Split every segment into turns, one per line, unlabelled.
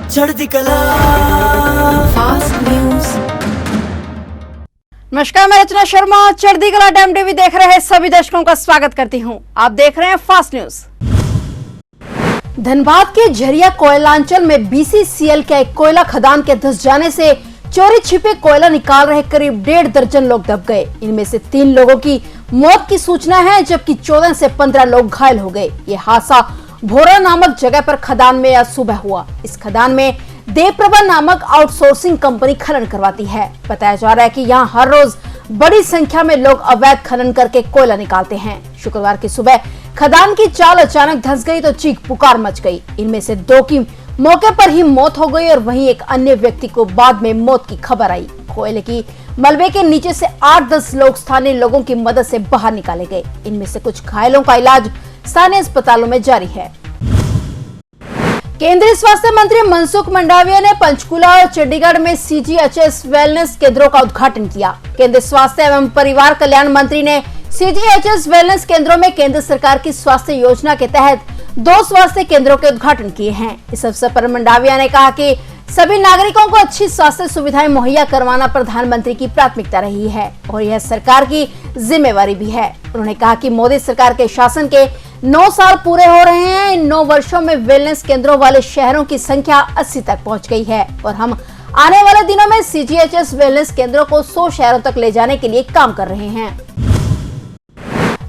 चढ़ती कला fast news.
नमस्कार, मैं रचना शर्मा। चढ़ती कला टाइम टीवी देख रहे सभी दर्शकों का स्वागत करती हूं। आप देख रहे हैं फास्ट न्यूज। धनबाद के झरिया कोयलांचल में बीसीसीएल के एक कोयला खदान के धंस जाने से चोरी छिपे कोयला निकाल रहे करीब 1.5 दर्जन लोग दब गए। इनमें से 3 लोगों की मौत की सूचना है, जबकि 14 से 15 लोग घायल हो गए। ये हादसा भोरा नामक जगह पर खदान में आज सुबह हुआ। इस खदान में देवप्रभा नामक आउटसोर्सिंग कंपनी खनन करवाती है। बताया जा रहा है कि यहाँ हर रोज बड़ी संख्या में लोग अवैध खनन करके कोयला निकालते हैं। शुक्रवार की सुबह खदान की चाल अचानक धंस गई तो चीख पुकार मच गई। इनमें से 2 की मौके पर ही मौत हो गई और वहीं एक अन्य व्यक्ति को बाद में मौत की खबर आई। कोयले की मलबे के नीचे से 8-10 लोग स्थानीय लोगों की मदद से बाहर निकाले गए। इनमें से कुछ घायलों का इलाज स्थानीय अस्पतालों में जारी है। केंद्रीय स्वास्थ्य मंत्री मनसुख मंडाविया ने पंचकुला और चंडीगढ़ में सीजीएचएस वेलनेस केंद्रों का उद्घाटन किया। केंद्रीय स्वास्थ्य एवं परिवार कल्याण मंत्री ने सीजीएचएस वेलनेस केंद्रों में केंद्र सरकार की स्वास्थ्य योजना के तहत 2 स्वास्थ्य केंद्रों के उद्घाटन किए हैं। इस अवसर पर मंडाविया ने कहा कि सभी नागरिकों को अच्छी स्वास्थ्य सुविधाएं मुहैया करवाना प्रधानमंत्री की प्राथमिकता रही है और यह सरकार की जिम्मेवारी भी है। उन्होंने कहा कि मोदी सरकार के शासन के 9 साल पूरे हो रहे हैं। इन 9 वर्षों में वेलनेस केंद्रों वाले शहरों की संख्या 80 तक पहुंच गई है और हम आने वाले दिनों में सीजीएचएस वेलनेस केंद्रों को 100 शहरों तक ले जाने के लिए काम कर रहे हैं।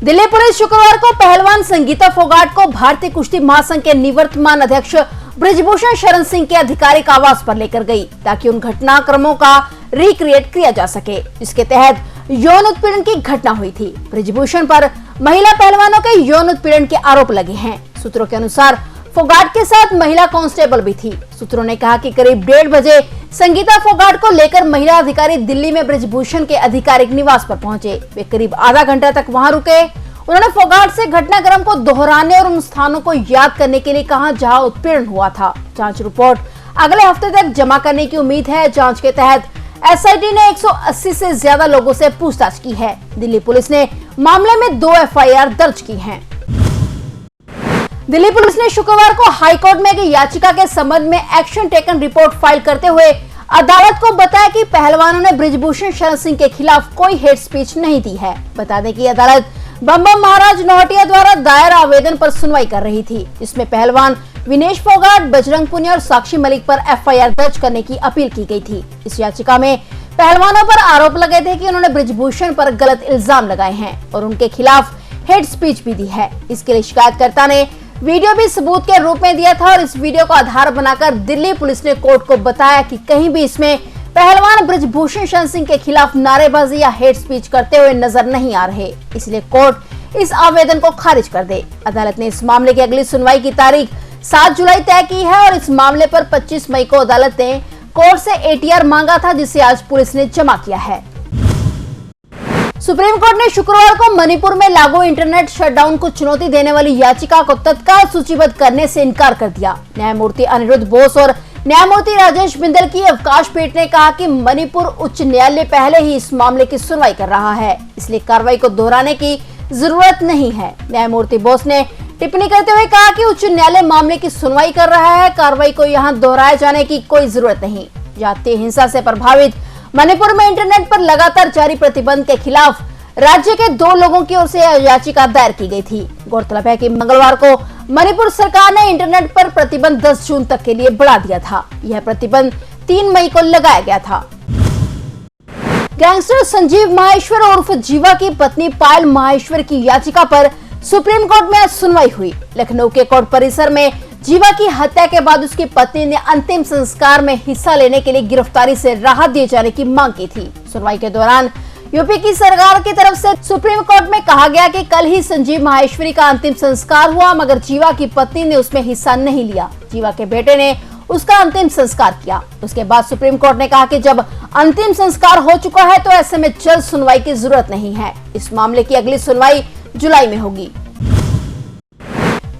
दिल्ली पुलिस शुक्रवार को पहलवान संगीता फोगाट को भारतीय कुश्ती महासंघ के निवर्तमान अध्यक्ष ब्रिजभूषण शरण सिंह के आधिकारिक आवास पर लेकर गई ताकि उन घटनाक्रमों का रिक्रिएट किया जा सके जिसके तहत यौन उत्पीड़न की घटना हुई थी। ब्रिजभूषण पर महिला पहलवानों के यौन उत्पीड़न के आरोप लगे हैं। सूत्रों के अनुसार फोगाट के साथ महिला कांस्टेबल भी थी। सूत्रों ने कहा कि करीब 1:30 बजे संगीता फोगाट को लेकर महिला अधिकारी दिल्ली में ब्रिजभूषण के आधिकारिक निवास पर पहुंचे। वे करीब आधा घंटा तक वहां रुके। उन्होंने फोगाट से घटनाक्रम को दोहराने और उन स्थानों को याद करने के लिए कहा जहां उत्पीड़न हुआ था। जांच रिपोर्ट अगले हफ्ते तक जमा करने की उम्मीद है। जांच के तहत एसआईटी ने 180 से ज्यादा लोगों से पूछताछ की है। दिल्ली पुलिस ने मामले में 2 एफआईआर दर्ज की हैं। दिल्ली पुलिस ने शुक्रवार को हाईकोर्ट में एक याचिका के संबंध में एक्शन टेकन रिपोर्ट फाइल करते हुए अदालत को बताया कि पहलवानों ने ब्रिजभूषण शरण सिंह के खिलाफ कोई हेट स्पीच नहीं दी है। बता दें कि अदालत बम महाराज नौहटिया द्वारा दायर आवेदन पर सुनवाई कर रही थी, जिसमें पहलवान विनेश फोगाट, बजरंग पुनिया और साक्षी मलिक पर एफआईआर दर्ज करने की अपील की गई थी। इस याचिका में पहलवानों पर आरोप लगे थे कि उन्होंने ब्रिजभूषण पर गलत इल्जाम लगाए हैं और उनके खिलाफ हेट स्पीच भी दी है। इसके लिए शिकायतकर्ता ने वीडियो भी सबूत के रूप में दिया था और इस वीडियो को आधार बनाकर दिल्ली पुलिस ने कोर्ट को बताया कि कहीं भी इसमें पहलवान ब्रिजभूषण शरण सिंह के खिलाफ नारेबाजी या हेट स्पीच करते हुए नजर नहीं आ रहे, इसलिए कोर्ट इस आवेदन को खारिज कर दे। अदालत ने इस मामले की अगली सुनवाई की तारीख 7 जुलाई तय की है और इस मामले पर 25 मई को अदालत ने कोर्ट से एटीआर मांगा था, जिसे आज पुलिस ने जमा किया है। सुप्रीम कोर्ट ने शुक्रवार को मणिपुर में लागू इंटरनेट शटडाउन को चुनौती देने वाली याचिका को तत्काल सूचीबद्ध करने से इनकार कर दिया। न्यायमूर्ति अनिरुद्ध बोस और न्यायमूर्ति राजेश बिंदल की अवकाश पीठ ने कहा कि मणिपुर उच्च न्यायालय पहले ही इस मामले की सुनवाई कर रहा है, इसलिए कार्रवाई को दोहराने की जरूरत नहीं है। न्यायमूर्ति बोस ने टिप्पणी करते हुए कहा कि उच्च न्यायालय मामले की सुनवाई कर रहा है, कार्रवाई को यहाँ दोहराए जाने की कोई जरूरत नहीं। जातीय हिंसा से प्रभावित मणिपुर में इंटरनेट पर लगातार जारी प्रतिबंध के खिलाफ राज्य के 2 लोगों की ओर से याचिका दायर की गई थी। गौरतलब है कि मंगलवार को मणिपुर सरकार ने इंटरनेट पर प्रतिबंध 10 जून तक के लिए बढ़ा दिया था। यह प्रतिबंध 3 मई को लगाया गया था। गैंगस्टर संजीव माहेश्वर उर्फ जीवा की पत्नी पायल माहेश्वर की याचिका पर सुप्रीम कोर्ट में आज सुनवाई हुई। लखनऊ के कोर्ट परिसर में जीवा की हत्या के बाद उसकी पत्नी ने अंतिम संस्कार में हिस्सा लेने के लिए गिरफ्तारी से राहत दिए जाने की मांग की थी। सुनवाई के दौरान यूपी की सरकार की तरफ से सुप्रीम कोर्ट में कहा गया कि कल ही संजीव माहेश्वरी का अंतिम संस्कार हुआ, मगर जीवा की पत्नी ने उसमें हिस्सा नहीं लिया। जीवा के बेटे ने उसका अंतिम संस्कार किया। उसके बाद सुप्रीम कोर्ट ने कहा कि जब अंतिम संस्कार हो चुका है तो ऐसे में जल्द सुनवाई की जरूरत नहीं है। इस मामले की अगली सुनवाई जुलाई में होगी।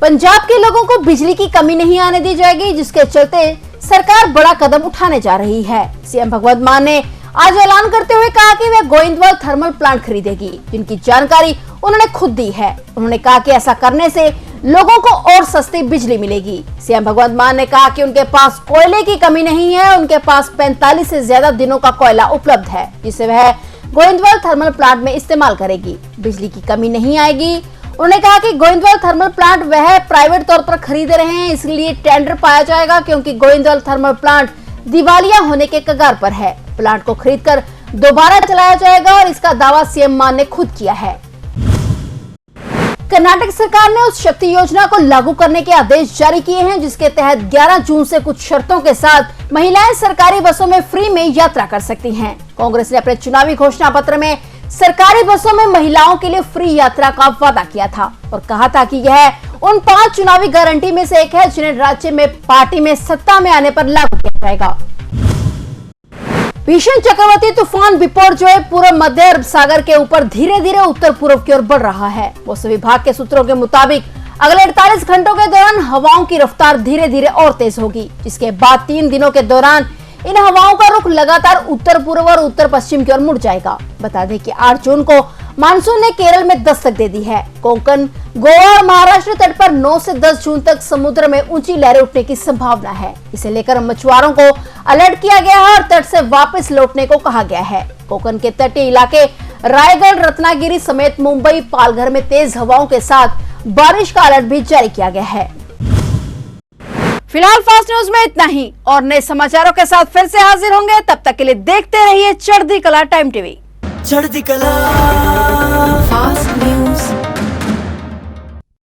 पंजाब के लोगों को बिजली की कमी नहीं आने दी जाएगी, जिसके चलते सरकार बड़ा कदम उठाने जा रही है। सीएम भगवंत मान ने आज ऐलान करते हुए कहा कि वह गोइंदवाल थर्मल प्लांट खरीदेगी, जिनकी जानकारी उन्होंने खुद दी है। उन्होंने कहा कि ऐसा करने से लोगों को और सस्ती बिजली मिलेगी। सीएम भगवंत मान ने कहा कि उनके पास कोयले की कमी नहीं है, उनके पास 45 से ज्यादा दिनों का कोयला उपलब्ध है, जिसे वह गोविंदवाल थर्मल प्लांट में इस्तेमाल करेगी। बिजली की कमी नहीं आएगी। उन्होंने कहा कि गोविंदवाल थर्मल प्लांट वह प्राइवेट तौर पर खरीद रहे हैं, इसलिए टेंडर पाया जाएगा, क्योंकि गोविंदवाल थर्मल प्लांट दिवालिया होने के कगार पर है। प्लांट को खरीदकर दोबारा चलाया जाएगा और इसका दावा सीएम मान ने खुद किया है। कर्नाटक सरकार ने उस शक्ति योजना को लागू करने के आदेश जारी किए हैं, जिसके तहत 11 जून से कुछ शर्तों के साथ महिलाएं सरकारी बसों में फ्री में यात्रा कर सकती हैं। कांग्रेस ने अपने चुनावी घोषणा पत्र में सरकारी बसों में महिलाओं के लिए फ्री यात्रा का वादा किया था और कहा था कि यह उन 5 चुनावी गारंटी में से एक है जिन्हें राज्य में पार्टी में सत्ता में आने पर लागू किया जाएगा। भीषण चक्रवाती तूफान बिपरजॉय पूर्व मध्य अरब सागर के ऊपर धीरे धीरे उत्तर पूर्व की ओर बढ़ रहा है। मौसम विभाग के सूत्रों के मुताबिक अगले 48 घंटों के दौरान हवाओं की रफ्तार धीरे धीरे और तेज होगी, जिसके बाद 3 दिनों के दौरान इन हवाओं का रुख लगातार उत्तर पूर्व और उत्तर पश्चिम की ओर मुड़ जाएगा। बता दें कि 8 जून को मानसून ने केरल में दस्तक दे दी है। कोंकण, गोवा और महाराष्ट्र तट पर 9 से 10 जून तक समुद्र में ऊंची लहरें उठने की संभावना है। इसे लेकर मछुआरों को अलर्ट किया गया है और तट से वापस लौटने को कहा गया है। कोंकण के तटीय इलाके रायगढ़, रत्नागिरी समेत मुंबई, पालघर में तेज हवाओं के साथ बारिश का अलर्ट भी जारी किया गया है। फिलहाल फास्ट न्यूज में इतना ही और नए समाचारों के साथ फिर से हाजिर होंगे। तब तक के लिए देखते रहिए चढ़ती कला टाइम टीवी।
चढ़ती कला फास्ट न्यूज।